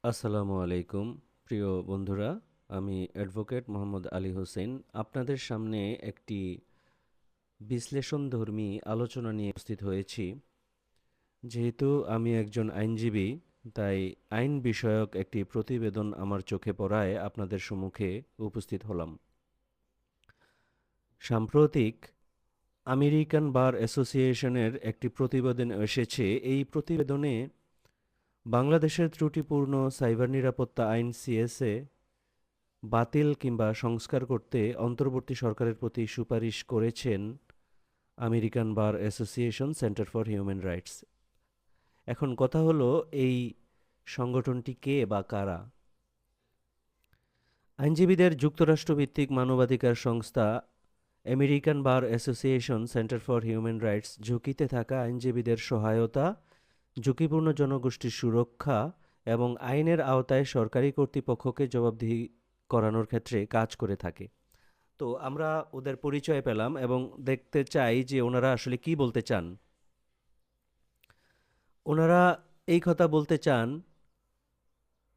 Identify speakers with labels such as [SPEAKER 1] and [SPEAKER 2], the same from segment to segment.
[SPEAKER 1] আসসালামু আলাইকুম প্রিয় বন্ধুরা। আমি অ্যাডভোকেট মোহাম্মদ আলী হোসেন আপনাদের সামনে একটি বিশ্লেষণধর্মী আলোচনা নিয়ে উপস্থিত হয়েছি। যেহেতু আমি একজন আইনজীবী, তাই আইন বিষয়ক একটি প্রতিবেদন আমার চোখে পড়ায় আপনাদের সম্মুখে উপস্থিত হলাম। সাম্প্রতিক আমেরিকান বার অ্যাসোসিয়েশনের একটি প্রতিবেদন এসেছে। এই প্রতিবেদনে বাংলাদেশের ত্রুটিপূর্ণ সাইবার নিরাপত্তা আইন সিএসএ বাতিল কিংবা সংস্কার করতে অন্তর্বর্তী সরকারের প্রতি সুপারিশ করেছেন American bar association centre for human rights. এখন কথা হলো, এই সংগঠনটি কে বা কারা? আইনজীবীদের যুক্তরাষ্ট্রভিত্তিক মানবাধিকার সংস্থা American bar association centre for human rights ঝুঁকিতে থাকা আইনজীবীদের সহায়তা, ঝুঁকিপূর্ণ জনগোষ্ঠীর সুরক্ষা এবং আইনের আওতায় সরকারি কর্তৃপক্ষকে জবাবদিহি করানোর ক্ষেত্রে কাজ করে থাকে। তো আমরা ওদের পরিচয় পেলাম এবং দেখতে চাই যে ওনারা আসলে কি বলতে চান। ওনারা এই কথা বলতে চান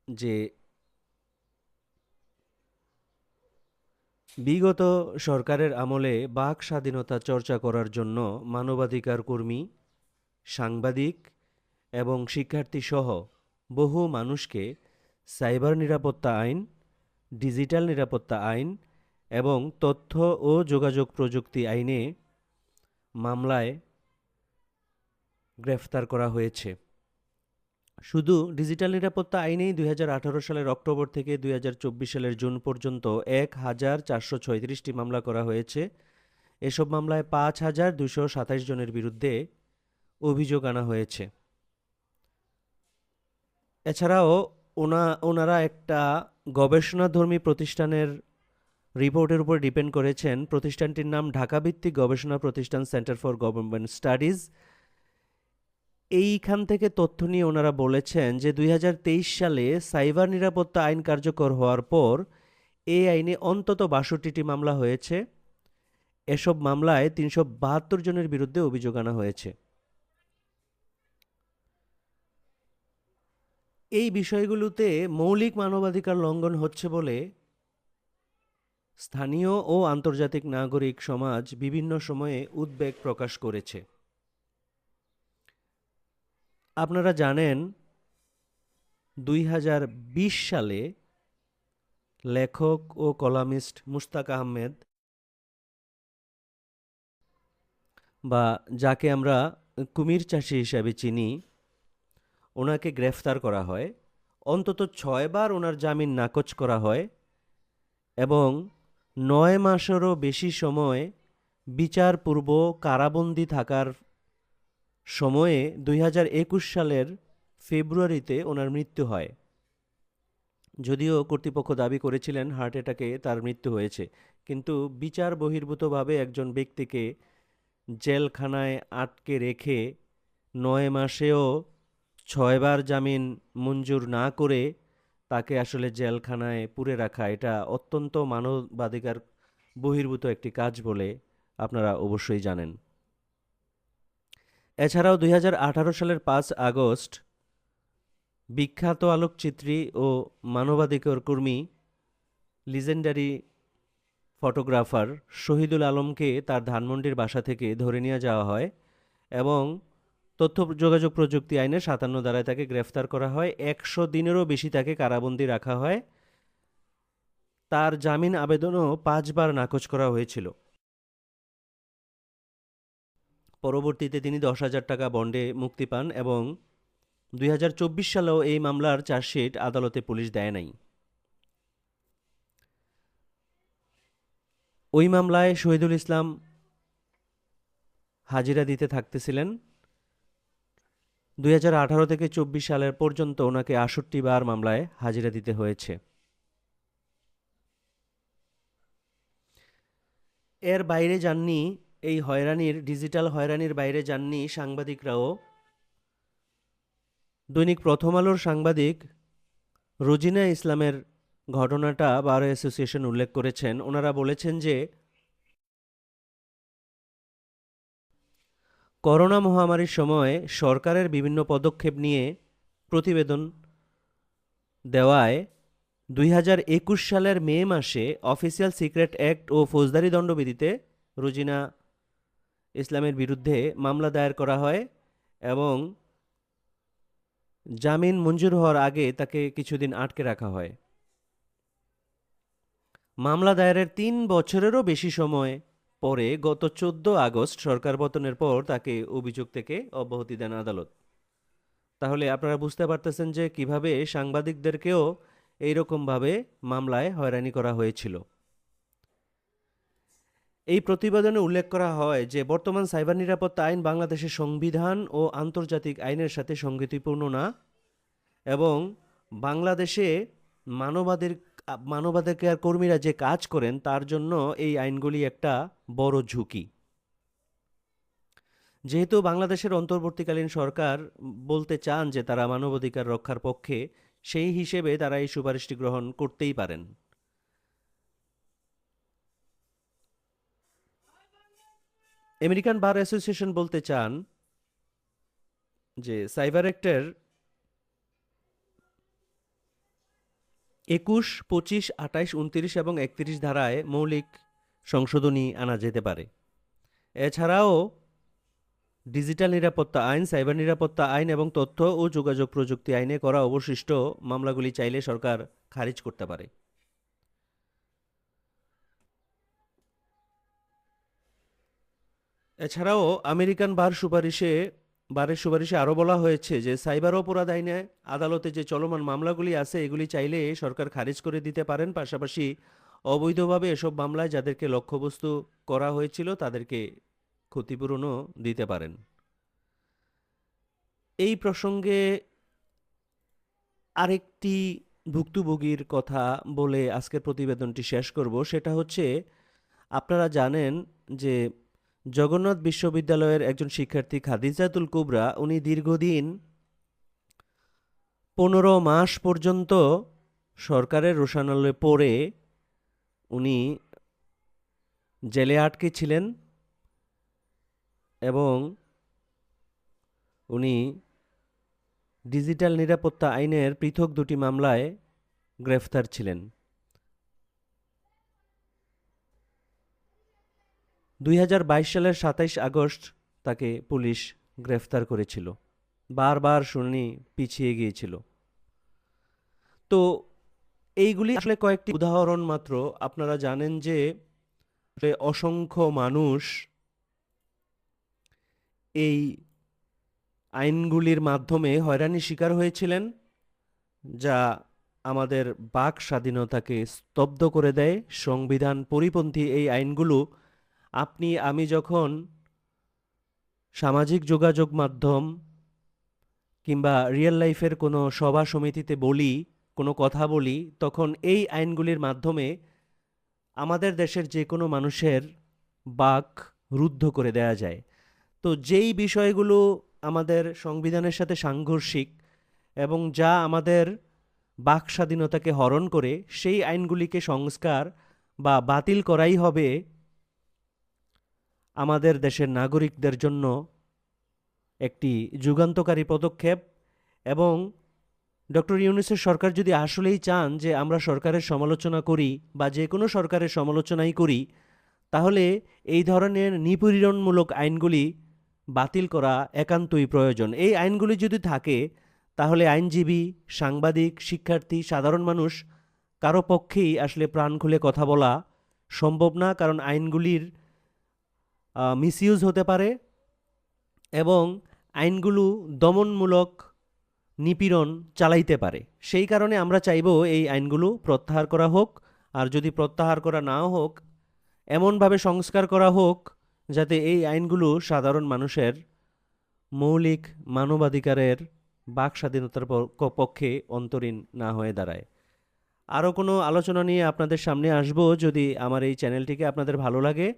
[SPEAKER 1] যে বিগত সরকারের আমলে বাক স্বাধীনতা চর্চা করার জন্য মানবাধিকার কর্মী, সাংবাদিক এবং শিক্ষার্থী সহ বহু মানুষকে সাইবার নিরাপত্তা আইন, ডিজিটাল নিরাপত্তা আইন এবং তথ্য ও যোগাযোগ প্রযুক্তি আইনে মামলায় গ্রেফতার করা হয়েছে। শুধু ডিজিটাল নিরাপত্তা আইনেই ২০১৮ সালের অক্টোবর থেকে ২০২৪ সালের জুন পর্যন্ত ১,৪৩৬টি মামলা করা হয়েছে। এসব মামলায় ৫,২২৭ জনের বিরুদ্ধে অভিযোগ আনা হয়েছে। এছাড়াও ওনারা একটা গবেষণাধর্মী প্রতিষ্ঠানের রিপোর্টের উপর ডিপেন্ড করেছেন। প্রতিষ্ঠানটির নাম ঢাকাভিত্তিক গবেষণা প্রতিষ্ঠান সেন্টার ফর গভর্নমেন্ট স্টাডিজ। এইখান থেকে তথ্য নিয়ে ওনারা বলেছেন যে ২০২৩ সালে সাইবার নিরাপত্তা আইন কার্যকর হওয়ার পর এই আইনে অন্তত ৬২টি মামলা হয়েছে। এসব মামলায় ৩৭২ জনের বিরুদ্ধে অভিযোগ আনা হয়েছে। এই বিষয়গুলোতে মৌলিক মানবাধিকার লঙ্ঘন হচ্ছে বলে স্থানীয় ও আন্তর্জাতিক নাগরিক সমাজ বিভিন্ন সময়ে উদ্বেগ প্রকাশ করেছে। আপনারা জানেন ২০২০ সালে লেখক ও কলামিস্ট মুশতাক আহমেদ, বা যাকে আমরা কুমির চাষি হিসাবে চিনি, ওনাকে গ্রেফতার করা হয়। অন্তত ৬ বার ওনার জামিন নাকচ করা হয় এবং ৯ মাসেরও বেশি সময় বিচারপূর্ব কারাবন্দী থাকার সময়ে ২০২১ সালের ফেব্রুয়ারিতে ওনার মৃত্যু হয়। যদিও কর্তৃপক্ষ দাবি করেছিলেন হার্ট অ্যাটাকে তার মৃত্যু হয়েছে, কিন্তু বিচার বহির্ভূতভাবে একজন ব্যক্তিকে জেলখানায় আটকে রেখে ৯ মাসেও ৬ বার জামিন মঞ্জুর না করে তাকে আসলে জেলখানায় পুরে রাখা, এটা অত্যন্ত মানবাধিকার বহির্ভূত একটি কাজ বলে আপনারা অবশ্যই জানেন। এছাড়াও ২০১৮ সালের ৫ আগস্ট বিখ্যাত আলোকচিত্রী ও মানবাধিকার কর্মী, লিজেন্ডারি ফটোগ্রাফার শহীদুল আলমকে তার ধানমন্ডির বাসা থেকে ধরে নিয়ে যাওয়া হয় এবং তথ্য যোগাযোগ প্রযুক্তি আইনে ৫৭ ধারায় তাকে গ্রেফতার করা হয়। ১০০ দিনেরও বেশি তাকে কারাবন্দী রাখা হয়। তার জামিন আবেদনও ৫ বার নাকচ করা হয়েছিল। পরবর্তীতে তিনি ১০,০০০ টাকা বন্ডে মুক্তি পান এবং ২০২৪ সালেও এই মামলার চার্জশিট আদালতে পুলিশ দেয় নাই। ওই মামলায় শহীদুল ইসলাম হাজিরা দিতে থাকতেছিলেন। ২০১৮ থেকে ২৪ সালের পর্যন্ত ওনাকে ৬৮ বার মামলায় হাজিরা দিতে হয়েছে। এর বাইরে যাননি, এই হয়রানির, ডিজিটাল হয়রানির বাইরে যাননি সাংবাদিকরাও। দৈনিক প্রথম আলোর সাংবাদিক রোজিনা ইসলামের ঘটনাটা বার অ্যাসোসিয়েশন উল্লেখ করেছেন। ওনারা বলেছেন যে করোনা মহামারীর সময় সরকারের বিভিন্ন পদক্ষেপ নিয়ে প্রতিবেদন দেওয়ায় 2021 সালের মে মাসে অফিসিয়াল সিক্রেট অ্যাক্ট ও ফৌজদারি দণ্ডবিধিতে রোজিনা ইসলামের বিরুদ্ধে মামলা দায়ের করা হয় এবং জামিন মঞ্জুর হওয়ার আগে তাকে কিছুদিন আটকে রাখা হয়। মামলা দায়েরের 3 বছরেরও বেশি সময় পরে গত 14 আগস্ট সরকার পতনের পর তাকে অভিযোগ থেকে অব্যাহতি দেন আদালত। তাহলে আপনারা বুঝতে পারতেছেন যে কিভাবে সাংবাদিকদেরকেও এইরকমভাবে মামলায় হয়রানি করা হয়েছিল। এই প্রতিবেদনে উল্লেখ করা হয় যে বর্তমান সাইবার নিরাপত্তা আইন বাংলাদেশের সংবিধান ও আন্তর্জাতিক আইনের সাথে সঙ্গতিপূর্ণ না এবং বাংলাদেশে মানবাধিকার কর্মীরা যে কাজ করেন তার জন্য এই আইনগুলি একটা বড় ঝুঁকি। যেহেতু বাংলাদেশের অন্তর্বর্তীকালীন সরকার বলতে চান যে তারা মানবাধিকার রক্ষার পক্ষে, সেই হিসেবে তারা এই সুপারিশটি গ্রহণ করতেই পারেন। আমেরিকান বার অ্যাসোসিয়েশন বলতে চান যে সাইবার অ্যাক্টের 21, 25, 28, 29 এবং 31 ধারায় মৌলিক সংশোধনী আনা যেতে পারে। এছাড়াও ডিজিটাল নিরাপত্তা আইন, সাইবার নিরাপত্তা আইন এবং তথ্য ও যোগাযোগ প্রযুক্তি আইনে করা অবশিষ্ট মামলাগুলি চাইলে সরকার খারিজ করতে পারে। এছাড়াও আমেরিকান বারের সুপারিশে আরও বলা হয়েছে যে সাইবার অপরাধ আইনে আদালতে যে চলমান মামলাগুলি আছে এগুলি চাইলে সরকার খারিজ করে দিতে পারেন। পাশাপাশি অবৈধভাবে এসব মামলায় যাদেরকে লক্ষ্যবস্তু করা হয়েছিল তাদেরকে ক্ষতিপূরণও দিতে পারেন। এই প্রসঙ্গে আরেকটি ভুক্তভোগীর কথা বলে আজকের প্রতিবেদনটি শেষ করব। সেটা হচ্ছে, আপনারা জানেন যে জগন্নাথ বিশ্ববিদ্যালয়ের একজন শিক্ষার্থী খাদিজাতুল কুবরা, উনি দীর্ঘদিন 15 মাস পর্যন্ত সরকারের রোষানলে পড়ে উনি জেলে আটকে ছিলেন এবং উনি ডিজিটাল নিরাপত্তা আইনের পৃথক 2টি মামলায় গ্রেফতার ছিলেন। 2022 সালের 27 আগস্ট তাকে পুলিশ গ্রেফতার করেছিল। বারবার শুনানি পিছিয়ে গিয়েছিল। তো এইগুলি আসলে কয়েকটি উদাহরণ মাত্র। আপনারা জানেন যে অসংখ্য মানুষ এই আইনগুলির মাধ্যমে হয়রানির শিকার হয়েছিলেন, যা আমাদের বাক স্বাধীনতাকে স্তব্ধ করে দেয়। সংবিধান পরিপন্থী এই আইনগুলো আপনি আমি যখন সামাজিক যোগাযোগ মাধ্যম কিংবা রিয়েল লাইফের কোনো সভা সমিতিতে বলি, কোনো কথা বলি, তখন এই আইনগুলির মাধ্যমে আমাদের দেশের যে কোনো মানুষের বাক রুদ্ধ করে দেয়া যায়। তো যেই বিষয়গুলো আমাদের সংবিধানের সাথে সাংঘর্ষিক এবং যা আমাদের বাক স্বাধীনতাকে হরণ করে, সেই আইনগুলিকে সংস্কার বা বাতিল করাই হবে আমাদের দেশের নাগরিকদের জন্য একটি যুগান্তকারী পদক্ষেপ। এবং ডক্টর ইউনূসের সরকার যদি আসলেই চান যে আমরা সরকারের সমালোচনা করি বা যে কোনো সরকারের সমালোচনাই করি, তাহলে এই ধরনের নিপীড়নমূলক আইনগুলি বাতিল করা একান্তই প্রয়োজন। এই আইনগুলি যদি থাকে তাহলে আইনজীবী, সাংবাদিক, শিক্ষার্থী, সাধারণ মানুষ কারো পক্ষেই আসলে প্রাণ খুলে কথা বলা সম্ভব না, কারণ আইনগুলির মিসইউজ হতে পারে এবং আইনগুলো দমনমূলক নিপীড়ন চালাইতে পারে। সেই কারণে আমরা চাইব এই আইনগুলো প্রত্যাহার করা হোক, আর যদি প্রত্যাহার করা নাও হোক, এমনভাবে সংস্কার করা হোক যাতে এই আইনগুলো সাধারণ মানুষের মৌলিক মানবাধিকারের, বাক স্বাধীনতার পক্ষে অন্তরীণ না হয়ে দাঁড়ায়। আরও কোনো আলোচনা নিয়ে আপনাদের সামনে আসব। যদি আমার এই চ্যানেলটিকে আপনাদের ভালো লাগে,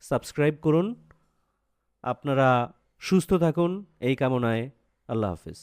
[SPEAKER 1] সাবস্ক্রাইব করুন। আপনারা সুস্থ থাকুন এই কামনায়। আল্লাহ হাফিজ।